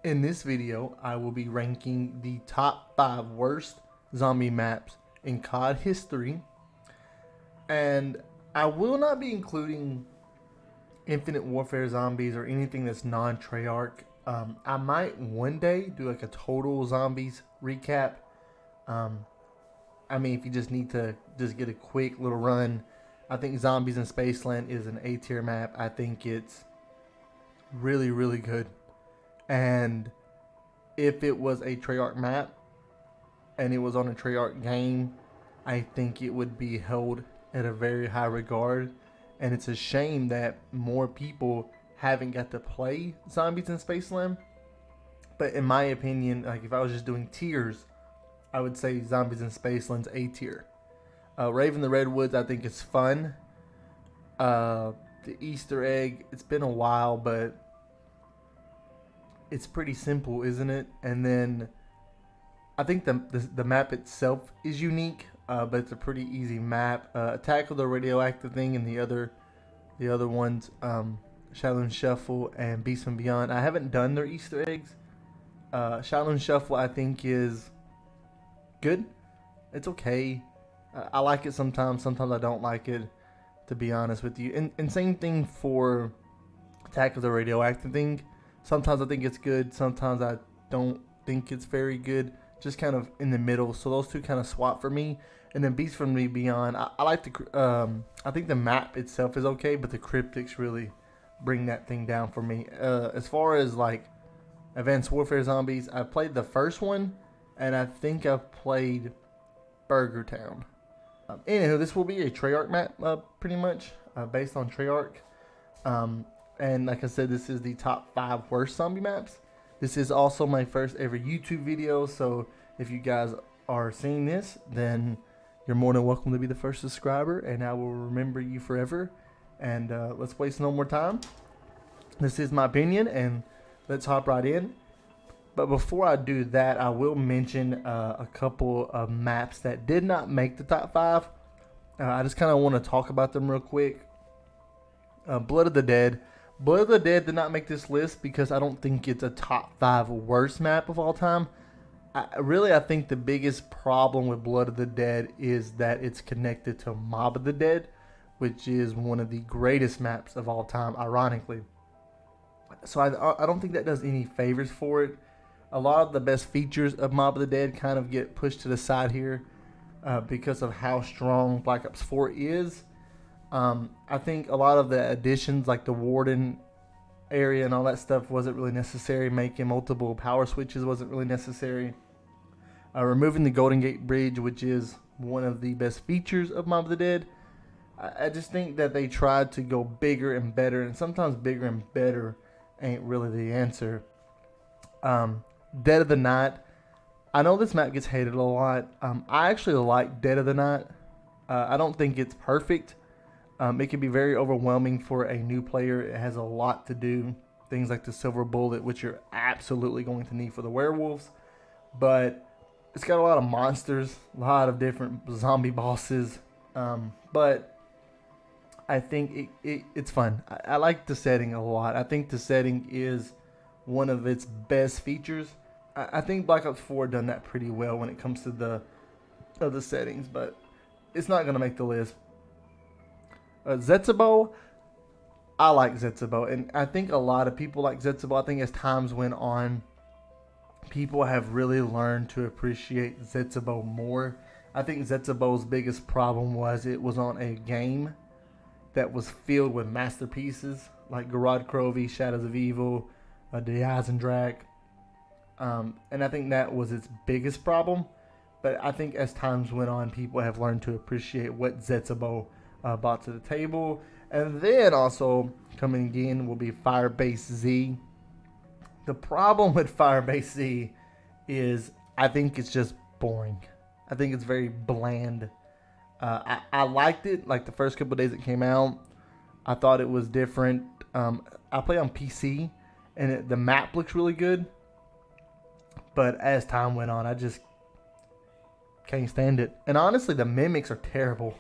In this video, I will be ranking the top 5 worst zombie maps in COD history, and I will not be including Infinite Warfare zombies or anything that's non-Treyarch. I might one day do like a total zombies recap. I mean, if you just need to just get a quick little run, I think Zombies in Spaceland is an A tier map. I think it's really, really good. And if it was a Treyarch map and it was on a Treyarch game, I think it would be held at a very high regard. And it's a shame that more people haven't got to play Zombies in Spaceland. But in my opinion, like if I was just doing tiers, I would say Zombies in Spaceland's A tier. Raven the Redwoods, I think is fun. The Easter egg, it's been a while, but it's pretty simple, isn't it? And then I think the map itself is unique, but it's a pretty easy map. Attack of the Radioactive Thing and the other ones, Shaolin Shuffle and Beast from Beyond. I haven't done their Easter eggs. Shaolin Shuffle I think is good. It's okay. I like it sometimes. Sometimes I don't like it, to be honest with you. And same thing for Attack of the Radioactive Thing. Sometimes I think it's good. Sometimes I don't think it's very good. Just kind of in the middle. So those two kind of swap for me. And then Beast from Beyond. I like the. I think the map itself is okay, but the cryptics really bring that thing down for me. As far as like Advanced Warfare Zombies, I played the first one, and I think I've played Burger Town. Anywho, this will be a Treyarch map, pretty much, based on Treyarch. And like I said, this is the top 5 worst zombie maps. This is also my first ever YouTube video, so if you guys are seeing this, then you're more than welcome to be the first subscriber, and I will remember you forever. And let's waste no more time. This is my opinion, and let's hop right in. But before I do that, I will mention a couple of maps that did not make the top 5. I just kind of want to talk about them real quick. Blood of the Dead. Blood of the Dead did not make this list because I don't think it's a top 5 worst map of all time. I think the biggest problem with Blood of the Dead is that it's connected to Mob of the Dead, which is one of the greatest maps of all time, ironically. So I don't think that does any favors for it. A lot of the best features of Mob of the Dead kind of get pushed to the side here because of how strong Black Ops 4 is. I think a lot of the additions, like the Warden area and all that stuff, wasn't really necessary. Making multiple power switches wasn't really necessary. Removing the Golden Gate Bridge, which is one of the best features of Mob of the Dead. I just think that they tried to go bigger and better, and sometimes bigger and better ain't really the answer. Dead of the Night. I know this map gets hated a lot. I actually like Dead of the Night. I don't think it's perfect. It can be very overwhelming for a new player. It has a lot to do. Things like the Silver Bullet, which you're absolutely going to need for the werewolves. But it's got a lot of monsters, a lot of different zombie bosses. But I think it's fun. I like the setting a lot. I think the setting is one of its best features. I think Black Ops 4 done that pretty well when it comes to the other settings, but it's not going to make the list. Zetsubo, I like Zetsubo, and I think a lot of people like Zetsubo. I think as times went on, people have really learned to appreciate Zetsubo more. I think Zetsubo's biggest problem was it was on a game that was filled with masterpieces like Gorod Krovi, Shadows of Evil, Die Eisendrache. And I think that was its biggest problem. But I think as times went on, people have learned to appreciate what Zetsubo brought to the table. And then also coming in will be Firebase Z. The problem with Firebase Z is I think it's just boring. I think it's very bland. I liked it like the first couple of days it came out. I thought it was different. I play on PC and the map looks really good. But as time went on, I just can't stand it. And honestly, the mimics are terrible.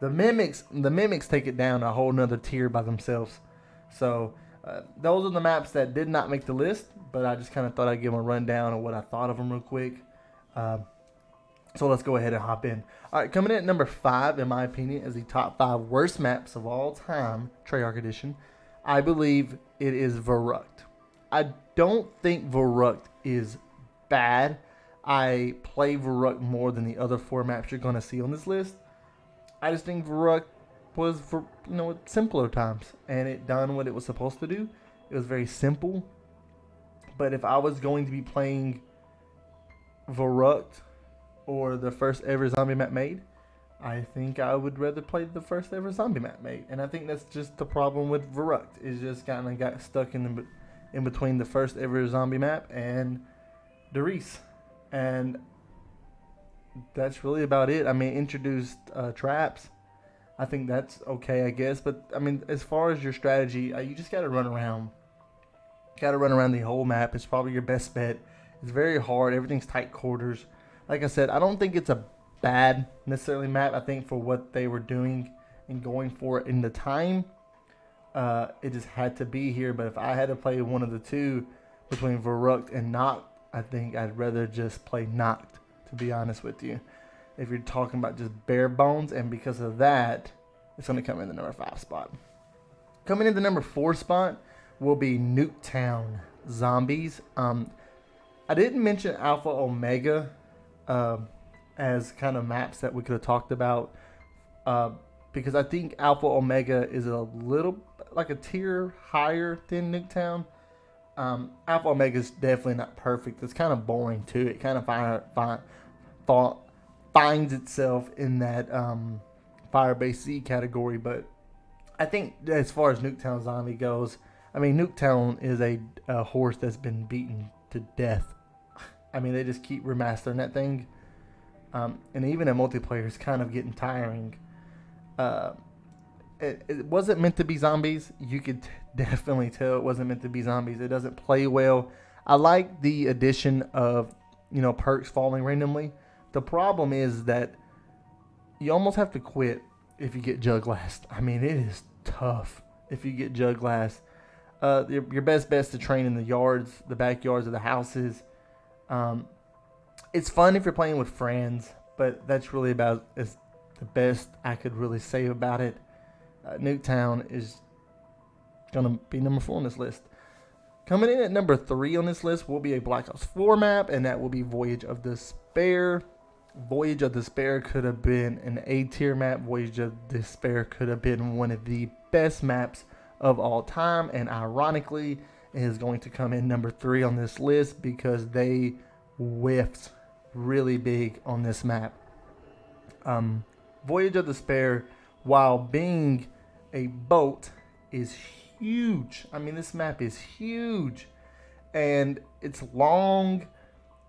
The mimics take it down a whole nother tier by themselves. So Those are the maps that did not make the list, but I just kind of thought I'd give them a rundown of what I thought of them real quick. So let's go ahead and hop in. All right, coming in at number 5, in my opinion, is the top 5 worst maps of all time, Treyarch Edition. I believe it is Verrückt. I don't think Verrückt is bad. I play Verrückt more than the other 4 maps you're going to see on this list. I just think Verrückt was for simpler times, and it done what it was supposed to do. It was very simple. But if I was going to be playing Verrückt or the first ever zombie map made, I think I would rather play the first ever zombie map made. And I think that's just the problem with Verrückt. Is just kind of got stuck in between the first ever zombie map and Der Riese. And that's really about it. I mean, introduced traps. I think that's okay, I guess. But, I mean, as far as your strategy, you just got to run around. Got to run around the whole map. It's probably your best bet. It's very hard. Everything's tight quarters. Like I said, I don't think it's a bad necessarily map. I think for what they were doing and going for in the time, it just had to be here. But if I had to play one of the two between Verrückt and Nacht, I think I'd rather just play Nacht, to be honest with you. If you're talking about just bare bones, and because of that, it's going to come in the number 5 spot. Coming in the number 4 spot will be Nuketown Zombies. I didn't mention Alpha Omega as kind of maps that we could have talked about because I think Alpha Omega is a little like a tier higher than Nuketown. Alpha Omega is definitely not perfect. It's kind of boring too. It kind of finds itself in that Firebase Z category, but I think as far as Nuketown Zombie goes, I mean, Nuketown is a horse that's been beaten to death. I mean, they just keep remastering that thing. And even in multiplayer, it's kind of getting tiring. It wasn't meant to be zombies. You could definitely tell it wasn't meant to be zombies. It doesn't play well. I like the addition of, perks falling randomly. The problem is that you almost have to quit if you get Jug Last. I mean, it is tough if you get Jug Last. Your best bet is to train in the yards, the backyards of the houses. It's fun if you're playing with friends, but that's really about is the best I could really say about it. Nuketown is going to be number 4 on this list. Coming in at number 3 on this list will be a Black Ops 4 map, and that will be Voyage of Despair. Voyage of Despair could have been an A-tier map. Voyage of Despair could have been one of the best maps of all time, and ironically, it is going to come in number 3 on this list because they whiffed really big on this map. Voyage of Despair, while being a boat, is huge. I mean, this map is huge, and it's long.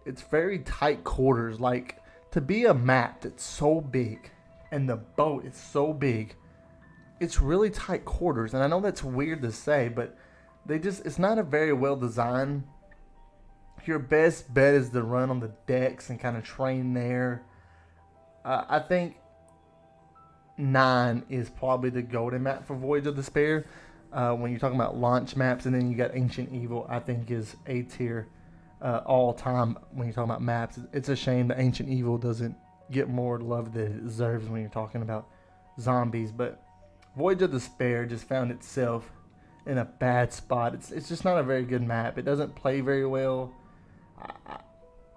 It's very tight quarters. Like, to be a map that's so big and the boat is so big, it's really tight quarters. And I know that's weird to say, but it's not a very well designed. Your best bet is to run on the decks and kind of train there. I think 9 is probably the golden map for Voyage of Despair. When you're talking about launch maps, and then you got Ancient Evil, I think is A tier all time when you're talking about maps. It's a shame that Ancient Evil doesn't get more love than it deserves when you're talking about zombies. But Voyage of Despair just found itself in a bad spot. It's just not a very good map. It doesn't play very well.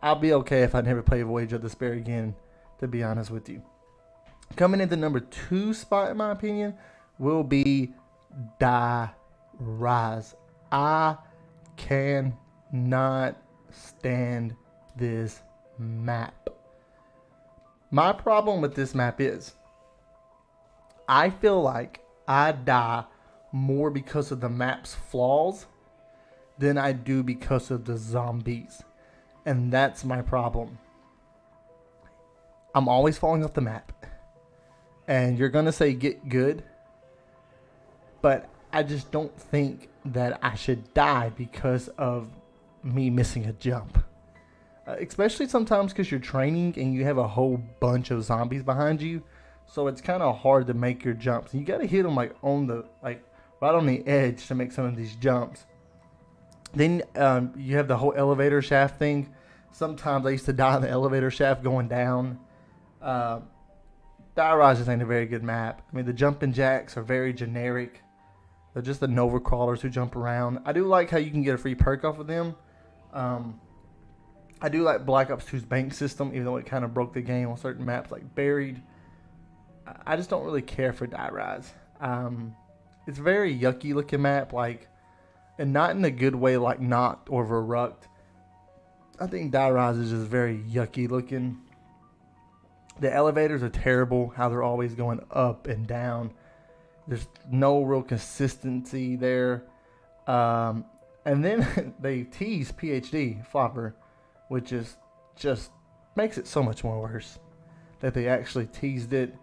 I'll be okay if I never play Voyage of Despair again, to be honest with you. Coming into number 2 spot, in my opinion, will be Die Rise. I cannot stand this map. My problem with this map is I feel like I die more because of the map's flaws than I do because of the zombies. And that's my problem. I'm always falling off the map. And you're going to say get good. But I just don't think that I should die because of me missing a jump. Especially sometimes because you're training and you have a whole bunch of zombies behind you. So it's kind of hard to make your jumps. And you got to hit them like right on the edge to make some of these jumps. Then you have the whole elevator shaft thing. Sometimes I used to die in the elevator shaft going down. Die Rise just ain't a very good map. I mean, the jumping jacks are very generic. They're just the Nova crawlers who jump around. I do like how you can get a free perk off of them. I do like Black Ops 2's bank system, even though it kind of broke the game on certain maps like Buried. I just don't really care for Die Rise. It's a very yucky looking map, like, and not in a good way like Noct or Verruct. I think Die Rise is just very yucky looking. The elevators are terrible, how they're always going up and down. There's no real consistency there. And then they tease PhD Flopper, which is just makes it so much more worse that they actually teased it.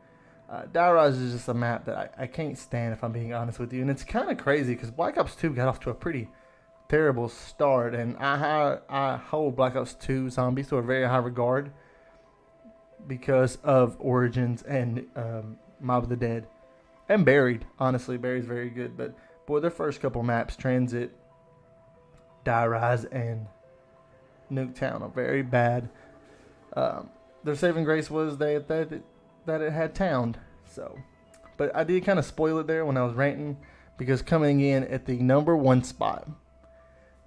Die Rise is just a map that I can't stand, if I'm being honest with you. And it's kind of crazy because Black Ops 2 got off to a pretty terrible start. And I hold Black Ops 2 Zombies to a very high regard because of Origins and Mob of the Dead. And Buried. Honestly, Buried's very good. But, boy, their first couple maps, Transit, Die Rise, and Nuketown, are very bad. Their saving grace was that it had Town. So, but I did kind of spoil it there when I was ranting, because coming in at the number 1 spot,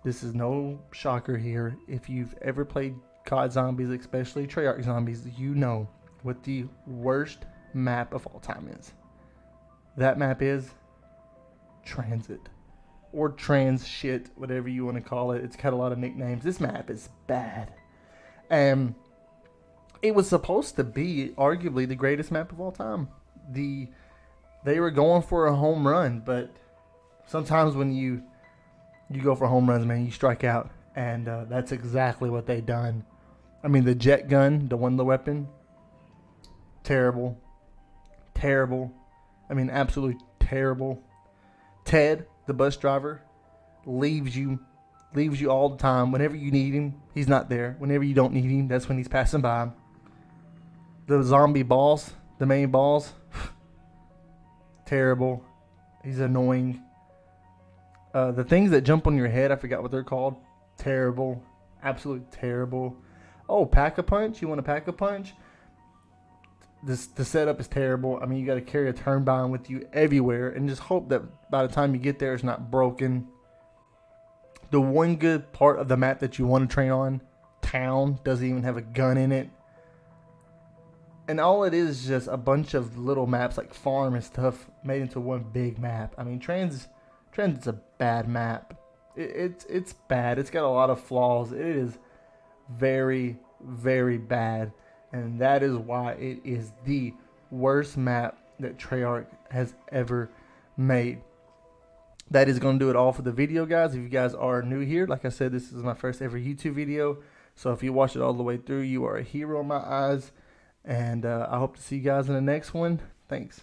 this is no shocker here. If you've ever played COD Zombies, especially Treyarch Zombies, you know what the worst map of all time is. That map is Transit. Or Trans shit, whatever you want to call it. It's got a lot of nicknames. This map is bad. And it was supposed to be arguably the greatest map of all time. They were going for a home run, but sometimes when you go for home runs, man, you strike out. And that's exactly what they done. I mean, the jet gun, the one, the weapon, terrible. Terrible. I mean, absolutely terrible. Ted, the bus driver, leaves you all the time. Whenever you need him, he's not there. Whenever you don't need him, that's when he's passing by. The zombie boss, the main boss, terrible. He's annoying. The things that jump on your head, I forgot what they're called. Terrible. Absolutely terrible. Oh, Pack-a-Punch? You want to Pack-a-Punch? The setup is terrible. I mean, you got to carry a turbine with you everywhere and just hope that by the time you get there, it's not broken. The one good part of the map that you want to train on, Town, doesn't even have a gun in it. And all it is just a bunch of little maps like Farm and stuff made into one big map. I mean, Trans is a bad map. It's bad. It's got a lot of flaws. It is very, very bad. And that is why it is the worst map that Treyarch has ever made. That is going to do it all for the video, guys. If you guys are new here, like I said, this is my first ever YouTube video. So if you watch it all the way through, you are a hero in my eyes. And I hope to see you guys in the next one. Thanks.